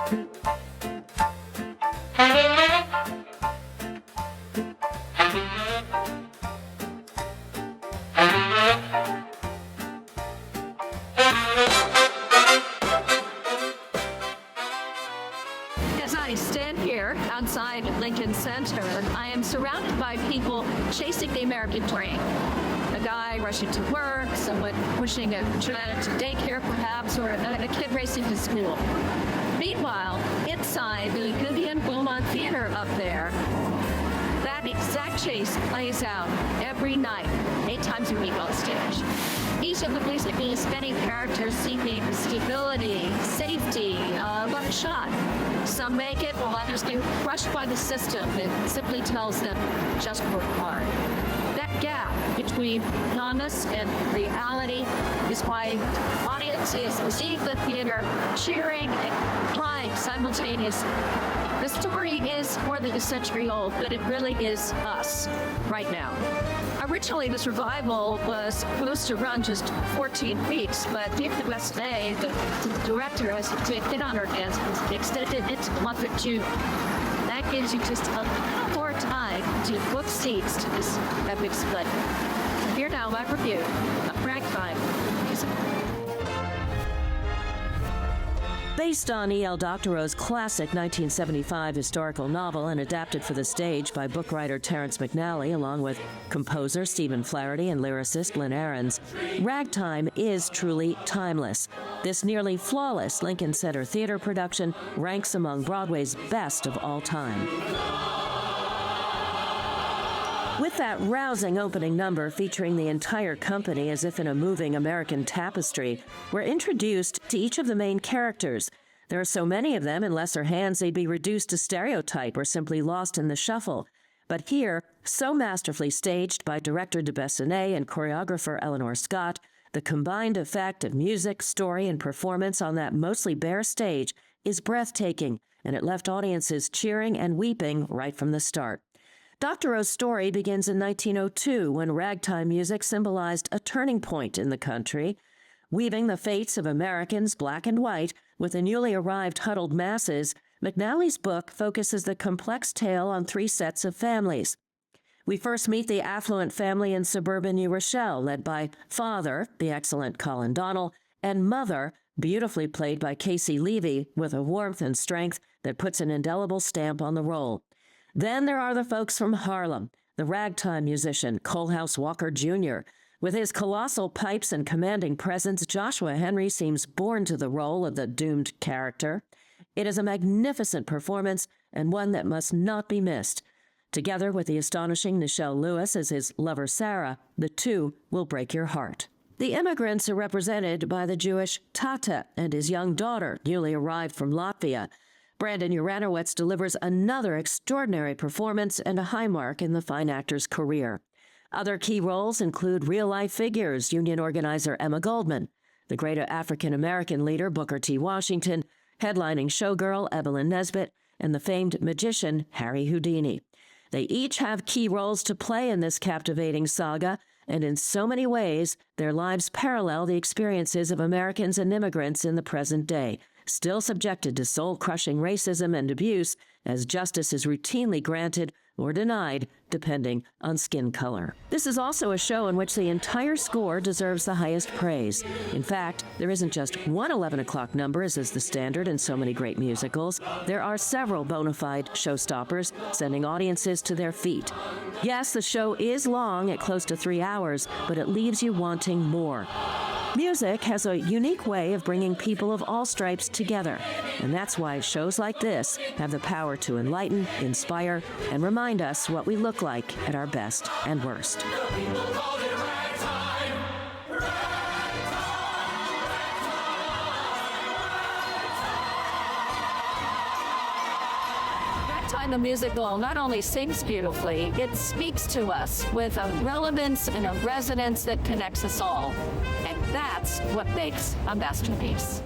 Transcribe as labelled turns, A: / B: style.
A: As I stand here outside Lincoln Center, I am surrounded by people chasing the American dream. A guy rushing to work, someone pushing a child to daycare perhaps, or a kid racing to school. Meanwhile, inside the Emmy-winner Roma Theater up there, that exact chase plays out every night, 8 times a week on stage. Each of the plays many characters seeking stability, safety, one shot. Some make it, while others get crushed by the system that simply tells them just work hard. That gap between promise and reality is why audiences see the theater cheering and crying simultaneously. The story is more than a century old, but it really is us right now. Originally, this revival was supposed to run just 14 weeks, but Dick the the director, has taken on her hands and extended it to the month of June. That gives you just a little more time to book seats to this epic split. Here now, my review of Ragtime.
B: Based on E.L. Doctorow's classic 1975 historical novel and adapted for the stage by book writer Terrence McNally, along with composer Stephen Flaherty and lyricist Lynn Ahrens, Ragtime is truly timeless. This nearly flawless Lincoln Center theater production ranks among Broadway's best of all time. With that rousing opening number featuring the entire company as if in a moving American tapestry, we're introduced to each of the main characters. There are so many of them, in lesser hands they'd be reduced to stereotype or simply lost in the shuffle. But here, so masterfully staged by director de Bessonet and choreographer Eleanor Scott, the combined effect of music, story, and performance on that mostly bare stage is breathtaking, and it left audiences cheering and weeping right from the start. Doctorow's story begins in 1902 when ragtime music symbolized a turning point in the country. Weaving the fates of Americans, black and white, with the newly arrived huddled masses, McNally's book focuses the complex tale on 3 sets of families. We first meet the affluent family in suburban New Rochelle, led by father, the excellent Colin Donnell, and mother, beautifully played by Casey Levy, with a warmth and strength that puts an indelible stamp on the role. Then there are the folks from Harlem, the ragtime musician Coalhouse Walker Jr. With his colossal pipes and commanding presence, Joshua Henry seems born to the role of the doomed character. It is a magnificent performance and one that must not be missed. Together with the astonishing Nichelle Lewis as his lover Sarah, the two will break your heart. The immigrants are represented by the Jewish Tata and his young daughter, newly arrived from Latvia. Brandon Uranowitz delivers another extraordinary performance and a high mark in the fine actor's career. Other key roles include real-life figures, union organizer Emma Goldman, the great African-American leader Booker T. Washington, headlining showgirl Evelyn Nesbit, and the famed magician Harry Houdini. They each have key roles to play in this captivating saga, and in so many ways, their lives parallel the experiences of Americans and immigrants in the present day, still subjected to soul-crushing racism and abuse as justice is routinely granted or denied, depending on skin color. This is also a show in which the entire score deserves the highest praise. In fact, there isn't just one 11 o'clock number, as is the standard in so many great musicals. There are several bona fide showstoppers, sending audiences to their feet. Yes, the show is long at close to 3 hours, but it leaves you wanting more. Music has a unique way of bringing people of all stripes together, and that's why shows like this have the power to enlighten, inspire, and remind us what we look like at our best and worst.
A: Ragtime the musical not only sings beautifully, it speaks to us with a relevance and a resonance that connects us all. And that's what makes a masterpiece.